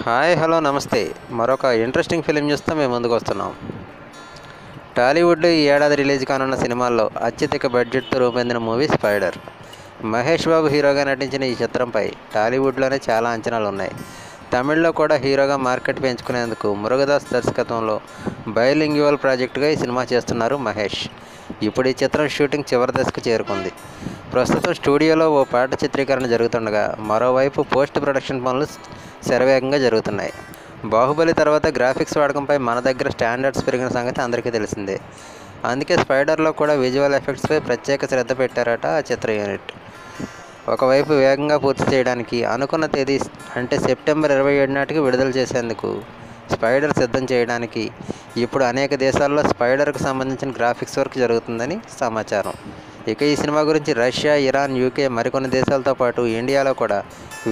Hi hello నమస్తే. మరొక interesting film చూస్తే మేము ముందుకు వస్తున్నాం. టాలీవుడ్లో ఈ ఏడాది రిలీజ్ కానున్న సినిమాల్లో అత్యధిక బడ్జెట్తో రూపొందిన మూవీ స్పైడర్. మహేష్ బాబు హీరోగా నటించిన ఈ చిత్రంపై టాలీవుడ్లోనే చాలా అంచనాలు ఉన్నాయి. తమిళ్లో కూడా హీరోగా మార్కెట్ పెంచుకునేందుకు మురుగదాస్ దర్శకత్వంలో బైలింగ్యువల్ ప్రాజెక్టుగా ఈ సినిమా చేస్తున్నారు మహేష్. ఇప్పుడు ఈ చిత్రం షూటింగ్ చివరి దశకు చేరుకుంది. ప్రస్తుతం స్టూడియోలో ఓ పాట చిత్రీకరణ జరుగుతుండగా మరోవైపు పోస్ట్ ప్రొడక్షన్ పనులు శరవేగంగా జరుగుతున్నాయి. బాహుబలి తర్వాత గ్రాఫిక్స్ వాడకంపై మన దగ్గర స్టాండర్డ్స్ పెరిగిన సంగతి అందరికీ తెలిసిందే. అందుకే స్పైడర్లో కూడా విజువల్ ఎఫెక్ట్స్పై ప్రత్యేక శ్రద్ధ పెట్టారట ఆ చిత్ర యూనిట్. ఒకవైపు వేగంగా పూర్తి చేయడానికి అనుకున్న తేదీ అంటే సెప్టెంబర్ 27 నాటికి విడుదల చేసేందుకు స్పైడర్ సిద్ధం చేయడానికి ఇప్పుడు అనేక దేశాల్లో స్పైడర్కు సంబంధించిన గ్రాఫిక్స్ వర్క్ జరుగుతుందని సమాచారం. ఇక ఈ సినిమా గురించి రష్యా, ఇరాన్, యూకే మరికొన్ని దేశాలతో పాటు ఇండియాలో కూడా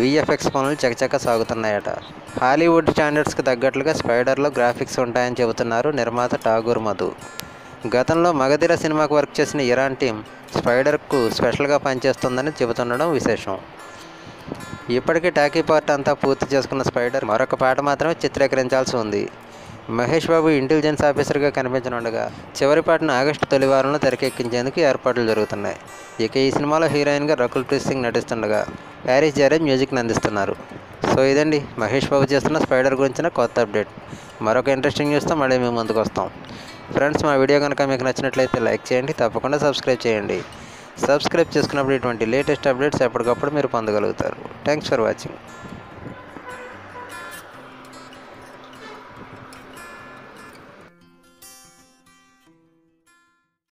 విఎఫ్ఎక్స్ పనులు చకచకా సాగుతున్నాయట. హాలీవుడ్ స్టాండర్డ్స్కి తగ్గట్లుగా స్పైడర్లో గ్రాఫిక్స్ ఉంటాయని చెబుతున్నారు నిర్మాత ఠాగూర్ మధు. గతంలో మగధీర సినిమాకు వర్క్ చేసిన ఇరాన్ టీం స్పైడర్కు స్పెషల్గా పనిచేస్తుందని చెబుతుండడం విశేషం. ఇప్పటికే టాకీ పార్ట్ అంతా పూర్తి చేసుకున్న స్పైడర్ మరొక పాట మాత్రమే చిత్రీకరించాల్సి ఉంది. మహేష్ బాబు ఇంటెలిజెన్స్ ఆఫీసర్గా కనిపించనుండగా చివరి పాటను ఆగస్టు తొలి వారంలో తెరకెక్కించేందుకు ఏర్పాట్లు జరుగుతున్నాయి. ఇక ఈ సినిమాలో హీరోయిన్గా రకుల్ ప్రీత్ సింగ్ నటిస్తుండగా హ్యారీస్ జయరాజ్ మ్యూజిక్ని అందిస్తున్నారు. సో ఇదండి మహేష్ బాబు చేస్తున్న స్పైడర్ గురించిన కొత్త అప్డేట్. మరొక ఇంట్రెస్టింగ్ న్యూస్తో మళ్ళీ మేము ముందుకు వస్తాం. ఫ్రెండ్స్, మా వీడియో కనుక మీకు నచ్చినట్లయితే లైక్ చేయండి, తప్పకుండా సబ్స్క్రైబ్ చేయండి. సబ్స్క్రైబ్ చేసుకున్నప్పుడు ఇటువంటి లేటెస్ట్ అప్డేట్స్ ఎప్పటికప్పుడు మీరు పొందగలుగుతారు. Thanks for watching.